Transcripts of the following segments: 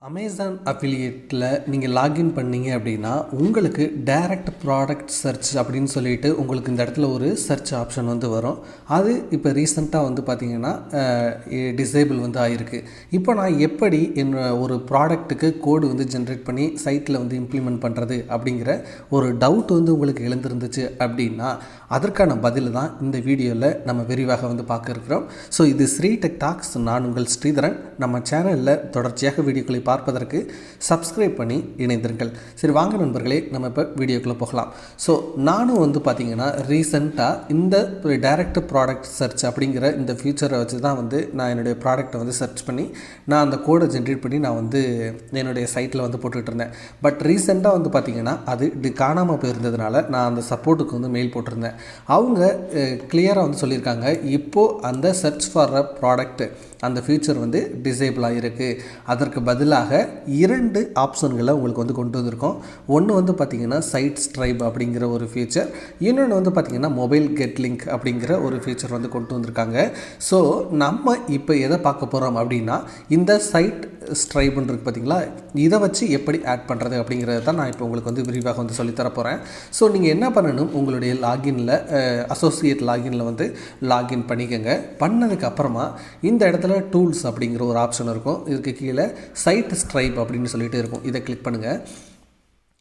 Amazon அஃபிலியேட்டில் நீங்கள் login பண்ணீங்க அப்படின்னா உங்களுக்கு டைரக்ட் ப்ராடக்ட் சர்ச் அப்படின்னு சொல்லிட்டு உங்களுக்கு இந்த இடத்துல ஒரு சர்ச் ஆப்ஷன் வந்து வரும். அது இப்போ ரீசெண்டாக வந்து பார்த்திங்கன்னா டிசேபிள் வந்து ஆகிருக்கு. இப்போ நான் எப்படி ஒரு ப்ராடக்ட்டுக்கு கோடு வந்து ஜென்ரேட் பண்ணி சைட்டில் வந்து இம்ப்ளிமெண்ட் பண்ணுறது அப்படிங்கிற ஒரு டவுட் வந்து உங்களுக்கு எழுந்திருந்துச்சு அப்படின்னா அதற்கான பதில் தான் இந்த வீடியோவில் நம்ம விரிவாக வந்து பார்க்க இருக்கிறோம். ஸோ இது ஸ்ரீ டெக் டாக்ஸ். நான் உங்கள் ஸ்ரீதரன். நம்ம சேனலில் தொடர்ச்சியாக வீடியோக்களை பார்ப்பதற்கு சப்ஸ்கிரைப் பண்ணி இணைந்திருங்கள். சரி, வாங்க நண்பர்களே, நம்ம இப்போ வீடியோக்குள்ளே போகலாம். ஸோ நானும் வந்து பார்த்திங்கன்னா ரீசெண்டாக இந்த டைரக்ட் ப்ராடக்ட் சர்ச் அப்படிங்கிற இந்த ஃபியூச்சரை வச்சு தான் வந்து நான் என்னுடைய ப்ராடக்ட்டை வந்து சர்ச் பண்ணி நான் அந்த கோடை ஜென்ரேட் பண்ணி நான் வந்து என்னுடைய சைட்டில் வந்து போட்டுக்கிட்டு இருந்தேன். பட் ரீசெண்டாக வந்து பார்த்திங்கன்னா அது காணாமல் போயிருந்ததுனால நான் அந்த சப்போர்ட்டுக்கு வந்து மெயில் போட்டிருந்தேன். அவங்க கிளியராக வந்து சொல்லியிருக்காங்க, இப்போது அந்த சர்ச் ஃபார் அ ப்ராடக்ட் அந்த ஃபியூச்சர் வந்து டிசேபிள் ஆகிருக்கு. அதற்கு பதிலாக 2 ஆப்ஷன்களை உங்களுக்கு வந்து கொண்டு வந்திருக்கோம். ஒன்று வந்து பார்த்திங்கன்னா SiteStripe அப்படிங்கிற ஒரு ஃபீச்சர், இன்னொன்று வந்து பார்த்திங்கன்னா மொபைல் கெட் லிங்க் அப்படிங்கிற ஒரு ஃபீச்சர் வந்து கொண்டு வந்திருக்காங்க. ஸோ நம்ம இப்போ எதை பார்க்க போகிறோம் அப்படின்னா இந்த SiteStripeன்னு இருக்குது பார்த்திங்களா, இதை வச்சு எப்படி ஆட் பண்ணுறது அப்படிங்கிறத தான் நான் இப்போ உங்களுக்கு வந்து விரிவாக வந்து சொல்லித்தர போகிறேன். ஸோ நீங்கள் என்ன பண்ணணும், உங்களுடைய லாகினில் அசோசியேட் லாகினில் வந்து லாகின் பண்ணிக்கோங்க. பண்ணதுக்கப்புறமா இந்த இடத்துல டூல்ஸ் அப்படிங்கிற ஒரு ஆப்ஷன் இருக்கும். இதுக்கு கீழே SiteStripe அப்படின்னு சொல்லிட்டு இருக்கும். இதை கிளிக் பண்ணுங்கள்.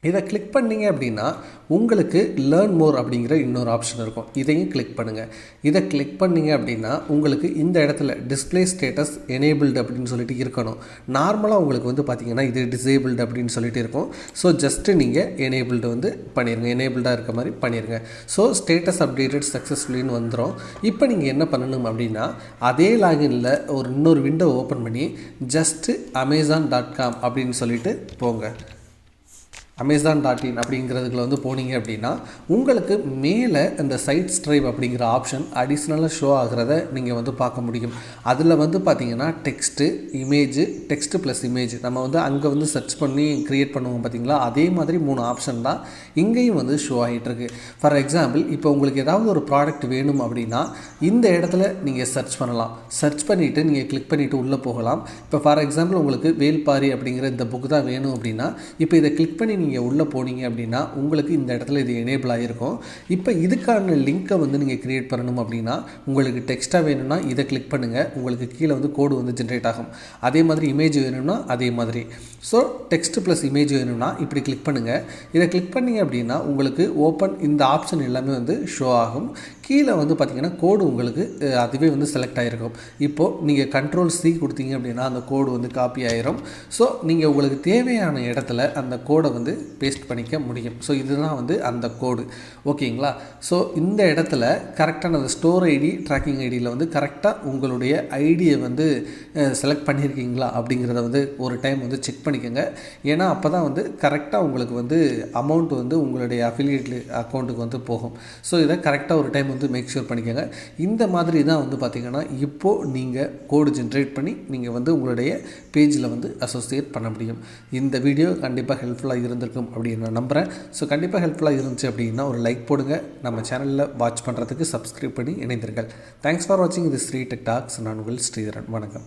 இதை கிளிக் பண்ணிங்க அப்படின்னா உங்களுக்கு லேர்ன் மோர் அப்படிங்கிற இன்னொரு ஆப்ஷன் இருக்கும். இதையும் கிளிக் பண்ணுங்கள். இதை கிளிக் பண்ணிங்க அப்படின்னா உங்களுக்கு இந்த இடத்துல டிஸ்பிளே ஸ்டேட்டஸ் எனேபிள்டு அப்படின்னு சொல்லிட்டு இருக்கணும். நார்மலாக உங்களுக்கு வந்து பார்த்திங்கன்னா இது டிசேபிள்டு அப்படின்னு சொல்லிட்டு இருக்கும். ஸோ ஜஸ்ட்டு நீங்கள் எனேபிள்டு வந்து பண்ணிடுங்க, எனேபிள்டாக இருக்க மாதிரி பண்ணிடுங்க. ஸோ ஸ்டேட்டஸ் அப்டேட்டட் சக்ஸஸ்ஃபுல்லின்னு வந்துடும். இப்போ நீங்கள் என்ன பண்ணணும் அப்படின்னா அதே லாகினில் ஒரு இன்னொரு விண்டோ ஓப்பன் பண்ணி ஜஸ்ட்டு amazon.com அப்படின்னு சொல்லிட்டு போங்க. amazon.in அப்படிங்கிறதுக்குள்ள வந்து போனீங்க அப்படின்னா உங்களுக்கு மேலே இந்த SiteStripe அப்படிங்கிற ஆப்ஷன் அடிஷ்னலாக ஷோ ஆகிறத நீங்கள் வந்து பார்க்க முடியும். அதில் வந்து பார்த்திங்கன்னா text, image, text plus image நம்ம வந்து அங்கே வந்து சர்ச் பண்ணி க்ரியேட் பண்ணுவோம் பார்த்திங்களா, அதே மாதிரி 3 ஆப்ஷன் தான் இங்கேயும் வந்து ஷோ ஆகிட்டுருக்கு. ஃபார் எக்ஸாம்பிள், இப்போ உங்களுக்கு ஏதாவது ஒரு ப்ராடக்ட் வேணும் அப்படின்னா இந்த இடத்துல நீங்கள் சர்ச் பண்ணலாம். சர்ச் பண்ணிவிட்டு நீங்கள் கிளிக் பண்ணிவிட்டு உள்ளே போகலாம். இப்போ ஃபார் எக்ஸாம்பிள் உங்களுக்கு வேல்பாரி அப்படிங்கிற இந்த புக் தான் வேணும் அப்படின்னா இப்போ இதை கிளிக் பண்ணி நீங்கள் உள்ளே போனீங்க அப்படின்னா உங்களுக்கு இந்த இடத்துல இது எனேபிள் ஆகிருக்கும். இப்போ இதுக்கான லிங்க்கை வந்து நீங்கள் க்ரியேட் பண்ணணும் அப்படின்னா உங்களுக்கு டெக்ஸ்ட்டாக வேணும்னா இதை கிளிக் பண்ணுங்கள். உங்களுக்கு கீழே வந்து கோடு வந்து ஜென்ரேட் ஆகும். அதே மாதிரி இமேஜ் வேணும்னா அதே மாதிரி. ஸோ டெக்ஸ்ட் ப்ளஸ் இமேஜ் வேணும்னா இப்படி கிளிக் பண்ணுங்கள். இதை கிளிக் பண்ணிங்க அப்படின்னா உங்களுக்கு ஓப்பன் இந்த ஆப்ஷன் எல்லாமே வந்து ஷோ ஆகும். கீழே வந்து பார்த்திங்கன்னா கோடு உங்களுக்கு அதுவே வந்து செலக்ட் ஆகிருக்கும். இப்போது நீங்கள் Ctrl+C கொடுத்தீங்க அப்படின்னா அந்த கோடு வந்து காப்பி ஆகிரும். ஸோ நீங்கள் உங்களுக்கு தேவையான இடத்துல அந்த கோடை வந்து பேஸ்ட் பண்ணிக்க முடியும். ஸோ இதுதான் வந்து அந்த கோடு. ஓகேங்களா? ஸோ இந்த இடத்துல கரெக்டான அந்த ஸ்டோர் ஐடி, ட்ராக்கிங் ஐடியில் வந்து கரெக்டாக உங்களுடைய ஐடியை வந்து செலக்ட் பண்ணியிருக்கீங்களா அப்படிங்கிறத வந்து ஒரு டைம் வந்து செக் பண்ணிக்கோங்க. ஏன்னா அப்போ தான் வந்து கரெக்டாக உங்களுக்கு வந்து அமௌண்ட் வந்து உங்களுடைய அஃபிலியேட் அக்கௌண்ட்டுக்கு வந்து போகும். ஸோ இதை கரெக்டாக ஒரு டைம் வந்து மேக் ஷூர் பண்ணிக்கோங்க. இந்த மாதிரி தான் வந்து பார்த்திங்கன்னா இப்போது நீங்கள் கோடு ஜென்ரேட் பண்ணி நீங்கள் வந்து உங்களுடைய பேஜில் வந்து அசோசியேட் பண்ண முடியும். இந்த வீடியோ கண்டிப்பாக ஹெல்ப்ஃபுல்லாக இருந்திருக்கும் அப்படின்னு நான் நம்புகிறேன். ஸோ கண்டிப்பாக ஹெல்ப்ஃபுல்லாக இருந்துச்சு அப்படின்னா ஒரு லைக் போடுங்க. நம்ம சேனலில் வாட்ச் பண்ணுறதுக்கு சப்ஸ்கிரைப் பண்ணி இணைந்திருங்கள். தேங்க்ஸ் ஃபார் வாட்சிங். இது ஸ்ரீ டெக் டாக்ஸ். நான் உங்கள் ஸ்ரீதரன். வணக்கம்.